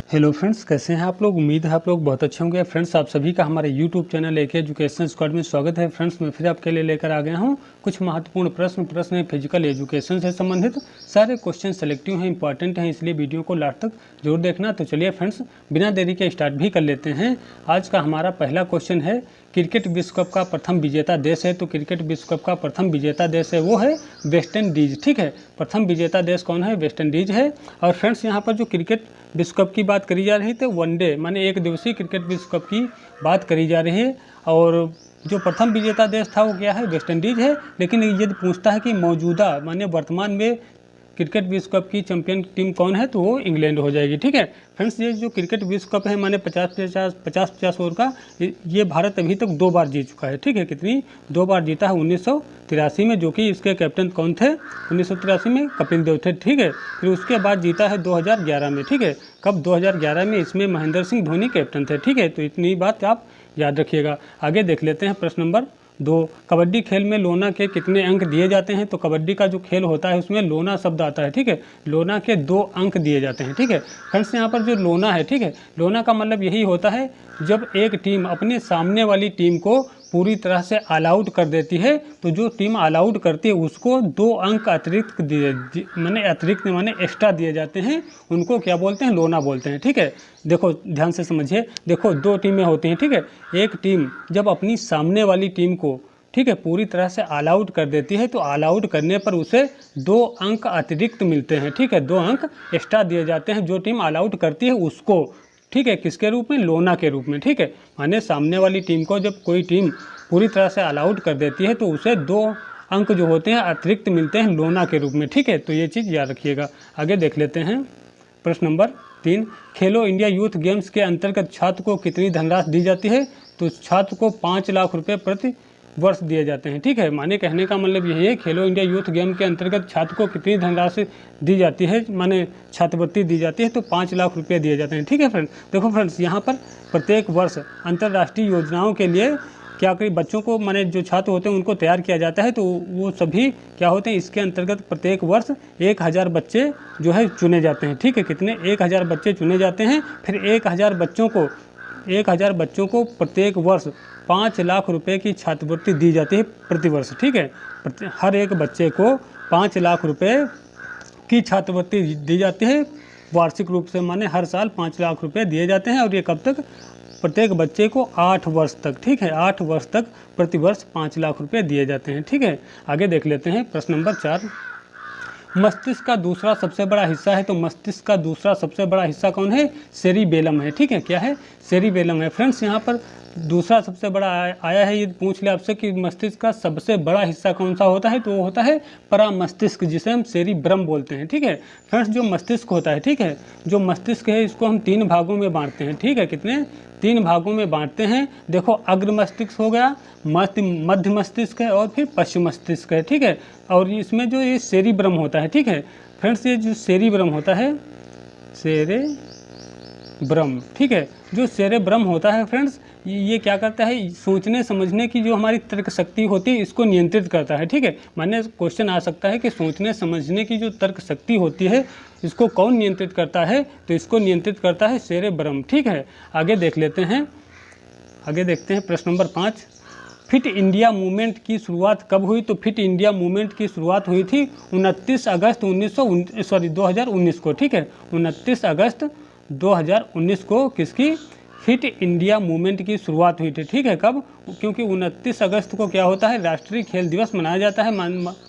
Hello friends, कैसे हैं आप लोग। उम्मीद है आप लोग बहुत अच्छे होंगे। फ्रेंड्स, आप सभी का हमारे यूट्यूब चैनल एक एजुकेशन स्क्वाड में स्वागत है। फ्रेंड्स, मैं फिर आपके लिए लेकर आ गया हूं कुछ महत्वपूर्ण प्रश्न फिजिकल एजुकेशन से संबंधित। सारे क्वेश्चन सेलेक्टिव हैं, इंपॉर्टेंट हैं, इसलिए वीडियो को लास्ट तक जरूर देखना। तो चलिए फ्रेंड्स, बिना देरी के स्टार्ट भी कर लेते हैं। आज का हमारा पहला क्वेश्चन है, क्रिकेट विश्व कप का प्रथम विजेता देश है। तो क्रिकेट विश्व कप का प्रथम विजेता देश है वो है वेस्ट इंडीज। ठीक है, प्रथम विजेता देश कौन है? वेस्ट इंडीज है। और फ्रेंड्स, यहाँ पर जो क्रिकेट विश्व कप की बात करी जा रही थी, वनडे माने एक दिवसीय क्रिकेट विश्व कप की बात करी जा रही है। और जो प्रथम विजेता देश था वो क्या है? वेस्ट इंडीज है। लेकिन यदि पूछता है कि मौजूदा माने वर्तमान में क्रिकेट विश्व कप की चैंपियन टीम कौन है, तो वो इंग्लैंड हो जाएगी। ठीक है फ्रेंड्स, ये जो क्रिकेट विश्व कप है माने 50-50 ओवर का, ये भारत अभी तक 2 बार जीत चुका है। ठीक है, कितनी? 2 बार जीता है। 1983 में, जो कि इसके कैप्टन कौन थे? 1983 में कपिल देव थे। ठीक है, फिर उसके बाद जीता है 2011 में। ठीक है, कब? 2011 में। इसमें महेंद्र सिंह धोनी कैप्टन थे। ठीक है, तो इतनी बात आप याद रखिएगा। आगे देख लेते हैं प्रश्न नंबर 2। कबड्डी खेल में लोना के कितने अंक दिए जाते हैं? तो कबड्डी का जो खेल होता है उसमें लोना शब्द आता है। ठीक है, लोना के 2 अंक दिए जाते हैं। ठीक है फ्रेंड्स, यहाँ पर जो लोना है, ठीक है, लोना का मतलब यही होता है जब एक टीम अपने सामने वाली टीम को पूरी तरह से ऑल आउट कर देती है, तो जो टीम ऑल आउट करती है उसको 2 अंक अतिरिक्त माने एक्स्ट्रा दिए जाते हैं। उनको क्या बोलते हैं? लोना बोलते हैं। ठीक है, देखो ध्यान से समझिए। देखो, 2 टीमें होती हैं। ठीक है, एक टीम जब अपनी सामने वाली टीम को, ठीक है, पूरी तरह से ऑल आउट कर देती है, तो ऑल आउट करने पर उसे 2 अंक अतिरिक्त मिलते हैं। ठीक है, 2 अंक एक्स्ट्रा दिए जाते हैं जो टीम ऑल आउट करती है उसको। ठीक है, किसके रूप में? लोना के रूप में। ठीक है, माने सामने वाली टीम को जब कोई टीम पूरी तरह से ऑल आउट कर देती है तो उसे 2 अंक जो होते हैं अतिरिक्त मिलते हैं लोना के रूप में। ठीक है, तो ये चीज़ याद रखिएगा। आगे देख लेते हैं प्रश्न नंबर 3। खेलो इंडिया यूथ गेम्स के अंतर्गत छात्र को कितनी धनराशि दी जाती है? तो छात्र को 5 लाख रुपये प्रति वर्ष दिए जाते हैं। ठीक है, माने कहने का मतलब यही है, खेलो इंडिया यूथ गेम के अंतर्गत छात्र को कितनी धनराशि दी जाती है, माने छात्रवृत्ति दी जाती है, तो 5 लाख रुपये दिए जाते हैं। ठीक है फ्रेंड्स, देखो फ्रेंड्स, यहाँ पर प्रत्येक वर्ष अंतर्राष्ट्रीय योजनाओं के लिए क्या करें, बच्चों को माने जो छात्र होते हैं उनको तैयार किया जाता है। तो वो सभी क्या होते हैं, इसके अंतर्गत प्रत्येक वर्ष 1000 बच्चे जो है चुने जाते हैं। ठीक है, कितने? 1000 बच्चे चुने जाते हैं। फिर 1000 बच्चों को प्रत्येक वर्ष 5 लाख रुपए की छात्रवृत्ति दी जाती है प्रति वर्ष। ठीक है, हर एक बच्चे को 5 लाख रुपए की छात्रवृत्ति दी जाती है वार्षिक रूप से, माने हर साल 5 लाख रुपए दिए जाते हैं। और ये कब तक? प्रत्येक बच्चे को 8 वर्ष तक। ठीक है, 8 वर्ष तक प्रति वर्ष 5 लाख रुपए दिए जाते हैं। ठीक है, आगे देख लेते हैं प्रश्न नंबर 4। मस्तिष्क का दूसरा सबसे बड़ा हिस्सा है। तो मस्तिष्क का दूसरा सबसे बड़ा हिस्सा कौन है? सेरिबेलम है। ठीक है, क्या है? सेरिबेलम है। फ्रेंड्स, यहाँ पर दूसरा सबसे बड़ा आया है। ये पूछ ले आपसे कि मस्तिष्क का सबसे बड़ा हिस्सा कौन सा होता है, तो वो होता है परामस्तिष्क, जिसे हम सेरिब्रम बोलते हैं। ठीक है फ्रेंड्स, जो मस्तिष्क होता है, ठीक है, जो मस्तिष्क है इसको हम 3 भागों में बांटते हैं। ठीक है, कितने? 3 भागों में बांटते हैं। देखो, अग्र मस्तिष्क हो गया, मध्य मस्तिष्क है और फिर पश्चिम मस्तिष्क है। ठीक है, और इसमें जो ये सेरिब्रम होता है, ठीक है फ्रेंड्स, ये जो सेरिब्रम होता है, सेरेब्रम, ठीक है, जो सेरेब्रम होता है फ्रेंड्स, ये क्या करता है? सोचने समझने की जो हमारी तर्क शक्ति होती है इसको नियंत्रित करता है। ठीक है, माने क्वेश्चन आ सकता है कि सोचने समझने की जो तर्क शक्ति होती है इसको कौन नियंत्रित करता है? तो इसको नियंत्रित करता है सेरेब्रम। ठीक है, आगे देख लेते हैं। आगे देखते हैं प्रश्न नंबर 5। फिट इंडिया मूवमेंट की शुरुआत कब हुई? तो फिट इंडिया मूवमेंट की शुरुआत हुई थी 29 अगस्त 2019 को। ठीक है, 29 अगस्त 2019 को किसकी? फिट इंडिया मूवमेंट की शुरुआत हुई थी। ठीक है, कब? क्योंकि 29 अगस्त को क्या होता है? राष्ट्रीय खेल दिवस मनाया जाता है।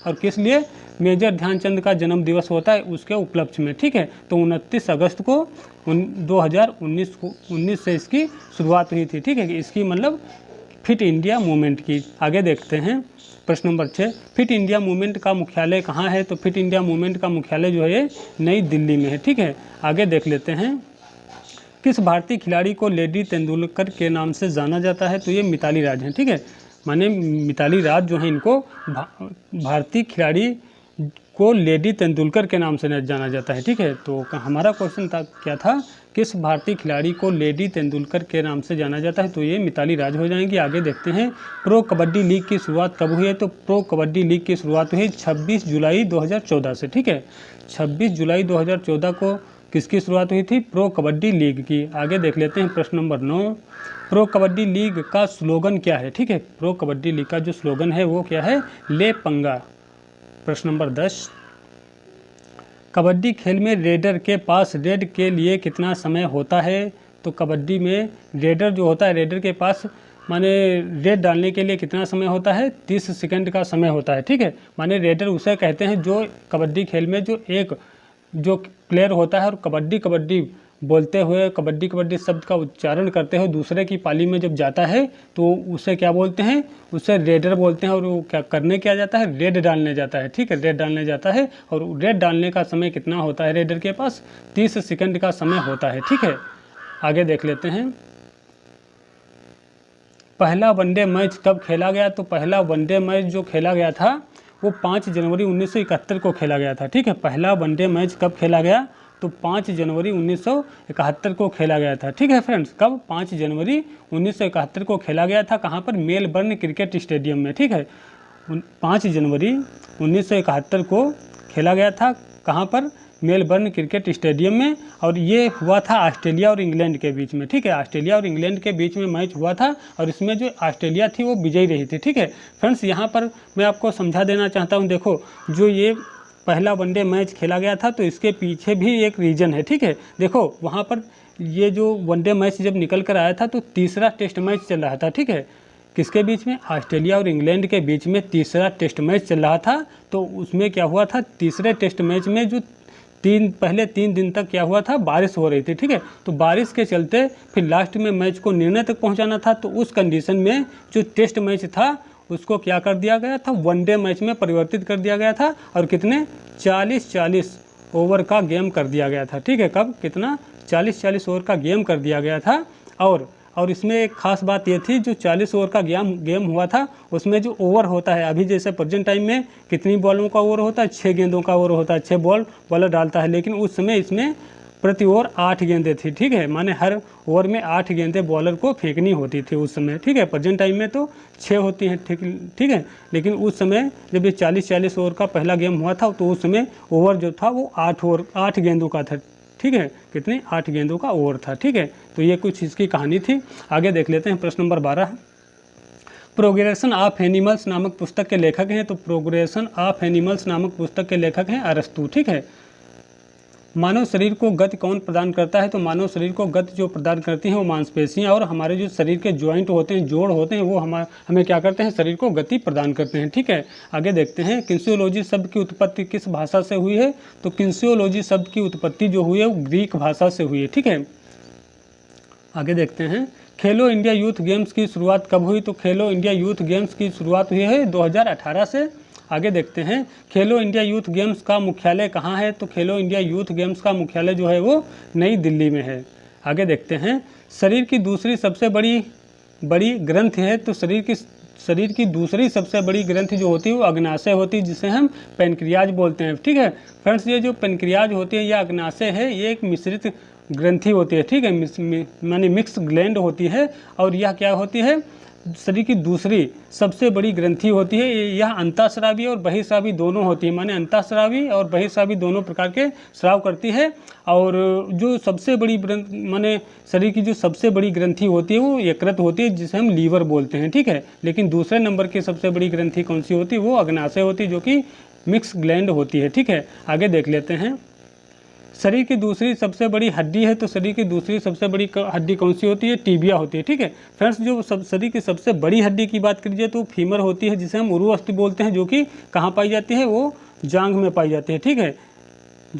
और किस लिए? मेजर ध्यानचंद का जन्म दिवस होता है, उसके उपलक्ष्य में। ठीक है, तो 29 अगस्त को 2019 से इसकी शुरुआत हुई थी। ठीक है, इसकी मतलब फिट इंडिया मूवमेंट की। आगे देखते हैं प्रश्न नंबर 6। फिट इंडिया मूवमेंट का मुख्यालय कहाँ है? तो फिट इंडिया मूवमेंट का मुख्यालय जो है नई दिल्ली में है। ठीक है, आगे देख लेते हैं। किस भारतीय खिलाड़ी को लेडी तेंदुलकर के नाम से जाना जाता है? तो ये मिताली राज हैं। ठीक है, माने मिताली राज जो है इनको भारतीय खिलाड़ी को लेडी तेंदुलकर के नाम से जाना जाता है। ठीक है, तो हमारा क्वेश्चन था क्या था? किस भारतीय खिलाड़ी को लेडी तेंदुलकर के नाम से जाना जाता है? तो ये मिताली राज हो जाएंगी। आगे देखते हैं। प्रो कबड्डी लीग की शुरुआत कब हुई है? तो प्रो कबड्डी लीग की शुरुआत हुई 26 जुलाई 2014 से। ठीक है, 26 जुलाई 2014 को किसकी शुरुआत हुई थी? प्रो कबड्डी लीग की। आगे देख लेते हैं प्रश्न नंबर 9, प्रो कबड्डी लीग का स्लोगन क्या है? ठीक है, प्रो कबड्डी लीग का जो स्लोगन है वो क्या है? ले पंगा। प्रश्न नंबर 10, कबड्डी खेल में रेडर के पास रेड के लिए कितना समय होता है? तो कबड्डी में रेडर जो होता है, रेडर के पास माने रेड डालने के लिए कितना समय होता है? 30 सेकंड का समय होता है। ठीक है, माने रेडर उसे कहते हैं जो कबड्डी खेल में जो प्लेयर होता है और कबड्डी कबड्डी बोलते हुए कबड्डी कबड्डी शब्द का उच्चारण करते हुए दूसरे की पाली में जब जाता है तो उसे क्या बोलते हैं? उसे रेडर बोलते हैं। और वो क्या जाता है? रेड डालने जाता है। ठीक है, रेड डालने जाता है और रेड डालने का समय कितना होता है? रेडर के पास 30 सेकंड का समय होता है। ठीक है, आगे देख लेते हैं, पहला वनडे मैच कब खेला गया? तो पहला वनडे मैच जो खेला गया था वो 5 जनवरी 1971 को खेला गया था। ठीक है, पहला वनडे मैच कब खेला गया? तो 5 जनवरी 1971 को खेला गया था। ठीक है फ्रेंड्स, कब? 5 जनवरी 1971 को खेला गया था। कहाँ पर? मेलबर्न क्रिकेट स्टेडियम में। ठीक है, 5 जनवरी 1971 को खेला गया था। कहाँ पर? मेलबर्न क्रिकेट स्टेडियम में। और ये हुआ था ऑस्ट्रेलिया और इंग्लैंड के बीच में। ठीक है, ऑस्ट्रेलिया और इंग्लैंड के बीच में मैच हुआ था और इसमें जो ऑस्ट्रेलिया थी वो विजयी रही थी। ठीक है फ्रेंड्स, यहाँ पर मैं आपको समझा देना चाहता हूँ, देखो जो ये पहला वनडे मैच खेला गया था तो इसके पीछे भी एक रीज़न है। ठीक है, देखो वहाँ पर ये जो वनडे मैच जब निकल कर आया था तो तीसरा टेस्ट मैच चल रहा था। ठीक है, किसके बीच में? ऑस्ट्रेलिया और इंग्लैंड के बीच में तीसरा टेस्ट मैच चल रहा था। तो उसमें क्या हुआ था? तीसरे टेस्ट मैच में जो पहले 3 दिन तक क्या हुआ था? बारिश हो रही थी। ठीक है, तो बारिश के चलते फिर लास्ट में मैच को निर्णय तक पहुंचाना था। तो उस कंडीशन में जो टेस्ट मैच था उसको क्या कर दिया गया था? वनडे मैच में परिवर्तित कर दिया गया था और कितने? 40-40 ओवर का गेम कर दिया गया था। ठीक है, कब? कितना? 40-40 ओवर का गेम कर दिया गया था। और इसमें एक खास बात ये थी, जो 40 ओवर का गेम हुआ था उसमें जो ओवर होता है, अभी जैसे प्रेजेंट टाइम में कितनी बॉलों का ओवर होता है? 6 गेंदों का ओवर होता है, 6 बॉलर डालता है। लेकिन उस समय इसमें प्रति ओवर 8 गेंदें थी। ठीक है, माने हर ओवर में 8 गेंदें बॉलर को फेंकनी होती थी उस समय। ठीक है, प्रेजेंट टाइम में तो 6 होती हैं। ठीक है, लेकिन उस समय जब ये 40-40 ओवर का पहला गेम हुआ था तो उस समय ओवर जो था वो 8 गेंदों का था। ठीक है, कितने? 8 गेंदों का ओवर था। ठीक है, तो ये कुछ इसकी कहानी थी। आगे देख लेते हैं प्रश्न नंबर 12, प्रोग्रेशन ऑफ एनिमल्स नामक पुस्तक के लेखक हैं? तो प्रोग्रेशन ऑफ एनिमल्स नामक पुस्तक के लेखक हैं अरस्तू। ठीक है, मानव शरीर को गति कौन प्रदान करता है? तो मानव शरीर को गति जो प्रदान करती हैं वो मांसपेशियां और हमारे जो शरीर के जॉइंट होते हैं, जोड़ होते हैं, वो हमें क्या करते हैं? शरीर को गति प्रदान करते हैं। ठीक है, आगे देखते हैं, किन्सियोलॉजी शब्द की उत्पत्ति किस भाषा से हुई है? तो किन्सियोलॉजी शब्द की उत्पत्ति जो हुई है वो ग्रीक भाषा से हुई है। ठीक है, आगे देखते हैं, खेलो इंडिया यूथ गेम्स की शुरुआत कब हुई? तो खेलो इंडिया यूथ गेम्स की शुरुआत हुई है 2018 से। आगे देखते हैं, खेलो इंडिया यूथ गेम्स का मुख्यालय कहाँ है? तो खेलो इंडिया यूथ गेम्स का मुख्यालय जो है वो नई दिल्ली में है। आगे देखते हैं, शरीर की दूसरी सबसे बड़ी ग्रंथि है? तो शरीर की दूसरी सबसे बड़ी ग्रंथि जो होती है वो अग्नाशय होती है, जिसे हम पेनक्रियाज बोलते हैं। ठीक है फ्रेंड्स, ये जो पेनक्रियाज होती है या अग्नाशय है, ये एक मिश्रित ग्रंथि होती है। ठीक है, माने मिक्स ग्लैंड होती है और यह क्या होती है? शरीर की दूसरी सबसे बड़ी ग्रंथि होती है। यह अंतःस्रावी और बहिःस्रावी दोनों होती है, माने अंतःस्रावी और बहिःस्रावी दोनों प्रकार के स्राव करती है। और जो सबसे बड़ी माने शरीर की जो सबसे बड़ी ग्रंथि होती है वो यकृत होती है, जिसे हम लीवर बोलते हैं। ठीक है, लेकिन दूसरे नंबर की सबसे बड़ी ग्रंथि कौन सी होती है? वो अग्नाशय होती है, जो कि मिक्स ग्लैंड होती है। ठीक है, आगे देख लेते हैं, शरीर की दूसरी सबसे बड़ी हड्डी है? तो शरीर की दूसरी सबसे बड़ी हड्डी कौन सी होती है? टीबिया होती है। ठीक है फ्रेंड्स, जो शरीर की सबसे बड़ी हड्डी की बात कीजिए तो फीमर होती है, जिसे हम उरु अस्थि बोलते हैं, जो कि कहाँ पाई जाती है? वो जांघ में पाई जाती है। ठीक है,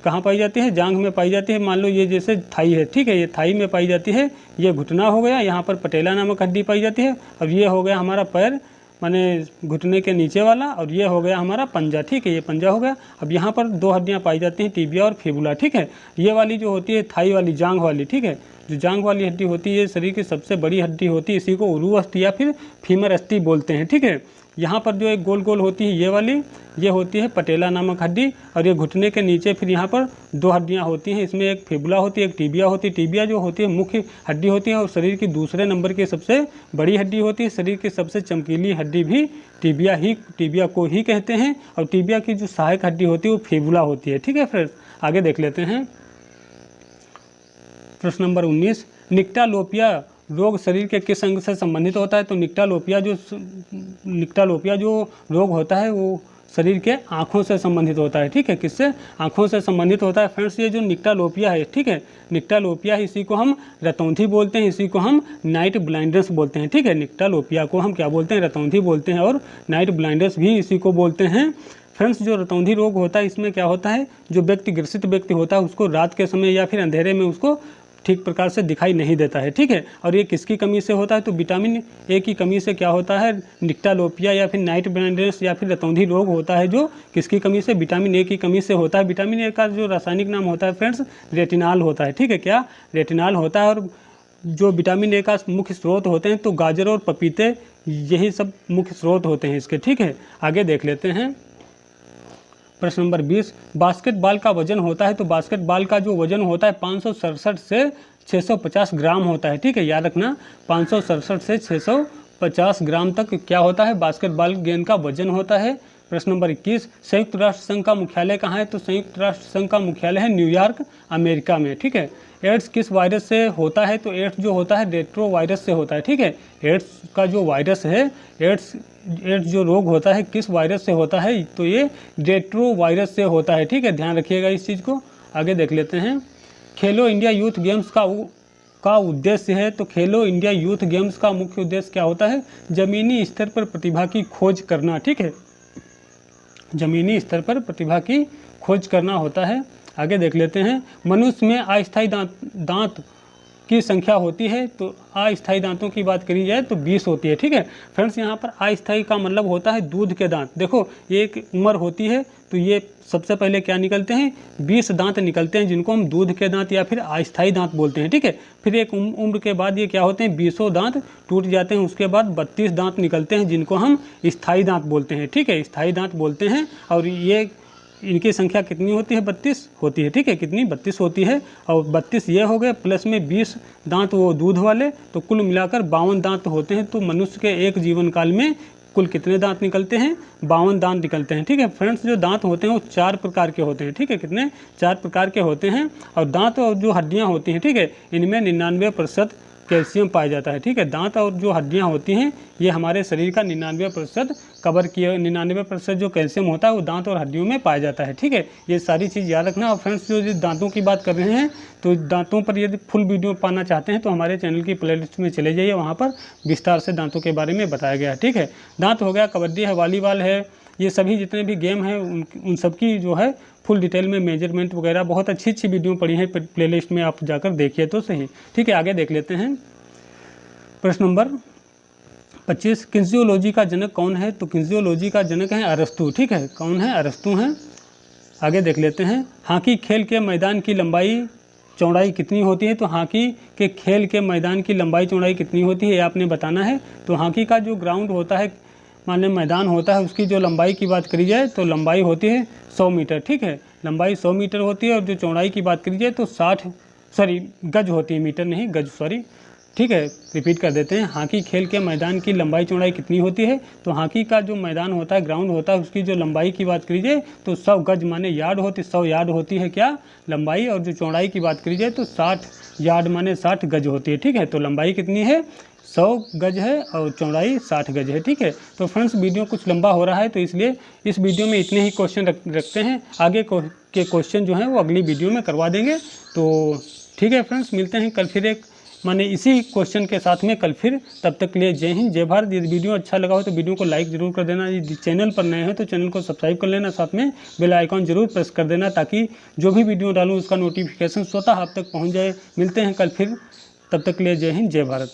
कहाँ पाई जाती है? जांघ में पाई जाती है। मान लो ये जैसे थाई है, ठीक है, ये थाई में पाई जाती है। ये घुटना हो गया, यहाँ पर पटेला नामक हड्डी पाई जाती है। अब ये हो गया हमारा पैर, माने घुटने के नीचे वाला, और ये हो गया हमारा पंजा। ठीक है, ये पंजा हो गया। अब यहाँ पर 2 हड्डियाँ पाई जाती हैं, टिबिया और फिबुला। ठीक है, ये वाली जो होती है थाई वाली, जांघ वाली, ठीक है, जो जांघ वाली हड्डी होती है ये शरीर की सबसे बड़ी हड्डी होती है। इसी को उरु अस्थि या फिर फीमर अस्थि बोलते हैं। ठीक है, यहाँ पर जो एक गोल गोल होती है ये वाली, ये होती है पटेला नामक हड्डी, और ये घुटने के नीचे फिर यहाँ पर 2 हड्डियाँ होती हैं। इसमें एक फिबुला होती है, एक टिबिया होती है। टिबिया जो होती है मुख्य हड्डी होती है और शरीर की दूसरे नंबर की सबसे बड़ी हड्डी होती है। शरीर की सबसे चमकीली हड्डी भी टिबिया को ही कहते हैं, और टिबिया की जो सहायक हड्डी होती है वो फिबुला होती है। ठीक है फ्रेंड्स, आगे देख लेते हैं, प्रश्न नंबर 19, निक्टालोपिया रोग शरीर के किस अंग से संबंधित होता है? तो निक्टालोपिया जो रोग होता है वो शरीर के आँखों से संबंधित होता है। ठीक है, किससे? आँखों से संबंधित होता है। फ्रेंड्स ये जो निक्टालोपिया है, ठीक है, निक्टालोपिया इसी को हम रतौंधी बोलते हैं, इसी को हम नाइट ब्लाइंडनेस बोलते हैं। ठीक है, निक्टालोपिया को हम क्या बोलते हैं? रतौंधी बोलते हैं, और नाइट ब्लाइंडनेस भी इसी को बोलते हैं। फ्रेंड्स जो रतौंधी रोग होता है इसमें क्या होता है, जो व्यक्ति ग्रसित व्यक्ति होता है उसको रात के समय या फिर अंधेरे में उसको ठीक प्रकार से दिखाई नहीं देता है। ठीक है, और ये किसकी कमी से होता है? तो विटामिन ए की कमी से क्या होता है? निक्टालोपिया या फिर नाइट ब्लाइंडनेस या फिर रतौंधी रोग होता है, जो किसकी कमी से? विटामिन ए की कमी से होता है। विटामिन ए का जो रासायनिक नाम होता है फ्रेंड्स रेटिनॉल होता है। ठीक है, क्या? रेटिनॉल होता है। और जो विटामिन ए का मुख्य स्रोत होते हैं तो गाजर और पपीते, यही सब मुख्य स्रोत होते हैं इसके। ठीक है, आगे देख लेते हैं प्रश्न नंबर 20, बास्केटबॉल का वजन होता है। तो बास्केटबॉल का जो वजन होता है 567 से 650 ग्राम होता है। ठीक है, याद रखना 567 से 650 ग्राम तक क्या होता है? बास्केटबॉल गेंद का वजन होता है। प्रश्न नंबर 21, संयुक्त राष्ट्र संघ का मुख्यालय कहाँ है? तो संयुक्त राष्ट्र संघ का मुख्यालय है न्यूयॉर्क, अमेरिका में। ठीक है, एड्स किस वायरस से होता है? तो एड्स जो होता है रेट्रो वायरस से होता है। ठीक है, एड्स का जो वायरस है, एड्स जो रोग होता है किस वायरस से होता है? तो ये रेट्रो वायरस से होता है। ठीक है, ध्यान रखिएगा इस चीज़ को। आगे देख लेते हैं, खेलो इंडिया यूथ गेम्स का उद्देश्य है। तो खेलो इंडिया यूथ गेम्स का मुख्य उद्देश्य क्या होता है? ज़मीनी स्तर पर प्रतिभा की खोज करना। ठीक है, ज़मीनी स्तर पर प्रतिभा की खोज करना होता है। आगे देख लेते हैं, मनुष्य में अस्थायी दांत की संख्या होती है। तो अस्थायी दांतों की बात करी जाए तो 20 होती है। ठीक है फ्रेंड्स, यहाँ पर अस्थायी का मतलब होता है दूध के दांत। देखो एक उम्र होती है तो ये सबसे पहले क्या निकलते हैं? 20 दांत निकलते हैं, जिनको हम दूध के दांत या फिर अस्थायी दांत बोलते हैं। ठीक है, फिर एक उम्र के बाद ये क्या होते हैं? 20 दांत टूट जाते हैं। उसके बाद 32 दांत निकलते हैं, जिनको हम स्थायी दांत बोलते हैं। ठीक है, स्थायी दांत बोलते हैं। और ये इनकी संख्या कितनी होती है? 32 होती है। ठीक है, कितनी? 32 होती है। और 32 ये हो गए, प्लस में 20 दांत वो दूध वाले, तो कुल मिलाकर 52 दांत होते हैं। तो मनुष्य के एक जीवन काल में कुल कितने दांत निकलते हैं? 52 दांत निकलते हैं। ठीक है फ्रेंड्स, जो दांत होते हैं वो 4 प्रकार के होते हैं। ठीक है, कितने? 4 प्रकार के होते हैं। और दांत और जो हड्डियाँ होती हैं, ठीक है, इनमें 99% कैल्शियम पाया जाता है। ठीक है, दांत और जो हड्डियां होती हैं ये हमारे शरीर का 99% कवर किए, 99% जो कैल्शियम होता है वो दांत और हड्डियों में पाया जाता है। ठीक है, ये सारी चीज़ याद रखना। और फ्रेंड्स जो दांतों की बात कर रहे हैं तो दांतों पर यदि फुल वीडियो पाना चाहते हैं तो हमारे चैनल की प्लेलिस्ट में चले जाइए, वहाँ पर विस्तार से दांतों के बारे में बताया गया है। ठीक है, दांत हो गया, कबड्डी है, वॉलीबॉल है, ये सभी जितने भी गेम हैं उन सब की जो है फुल डिटेल में मेजरमेंट वगैरह बहुत अच्छी अच्छी वीडियो पड़ी है प्लेलिस्ट में, आप जाकर देखिए तो सही। ठीक है, आगे देख लेते हैं प्रश्न नंबर 25, किन्जियोलॉजी का जनक कौन है? तो किन्जियोलॉजी का जनक है अरस्तु। ठीक है, कौन है? अरस्तु हैं। आगे देख लेते हैं, हॉकी खेल के मैदान की लंबाई चौड़ाई कितनी होती है? तो हॉकी के खेल के मैदान की लंबाई चौड़ाई कितनी होती है ये आपने बताना है। तो हॉकी का जो ग्राउंड होता है, मान लें मैदान होता है, उसकी जो लंबाई की बात करी जाए तो लंबाई होती है 100 मीटर। ठीक है, लंबाई 100 मीटर होती है। और जो चौड़ाई की बात करी जाए तो गज होती है, मीटर नहीं गज, सॉरी। ठीक है, रिपीट कर देते हैं, हॉकी खेल के मैदान की लंबाई चौड़ाई कितनी होती है? तो हॉकी का जो मैदान होता है, ग्राउंड होता है, उसकी जो लंबाई की बात करी जाए तो 100 गज माने यार्ड होती, 100 यार्ड होती है क्या? लंबाई। और जो चौड़ाई की बात करी जाए तो 60 यार्ड माने 60 गज होती है। ठीक है, तो लंबाई कितनी है? 100 गज है और चौड़ाई 60 गज है। ठीक है, तो फ्रेंड्स वीडियो कुछ लंबा हो रहा है तो इसलिए इस वीडियो में इतने ही क्वेश्चन रखते हैं। आगे के क्वेश्चन जो हैं वो अगली वीडियो में करवा देंगे। तो ठीक है फ्रेंड्स, मिलते हैं कल फिर एक माने इसी क्वेश्चन के साथ में कल फिर। तब तक के लिए जय हिंद, जय भारत। यदि वीडियो अच्छा लगा हो तो वीडियो को लाइक जरूर कर देना। यदि चैनल पर नए हैं तो चैनल को सब्सक्राइब कर लेना, साथ में बेल आइकॉन जरूर प्रेस कर देना, ताकि जो भी वीडियो डालूँ उसका नोटिफिकेशन स्वतः आप तक पहुँच जाए। मिलते हैं कल फिर, तब तक के लिए जय हिंद, जय भारत।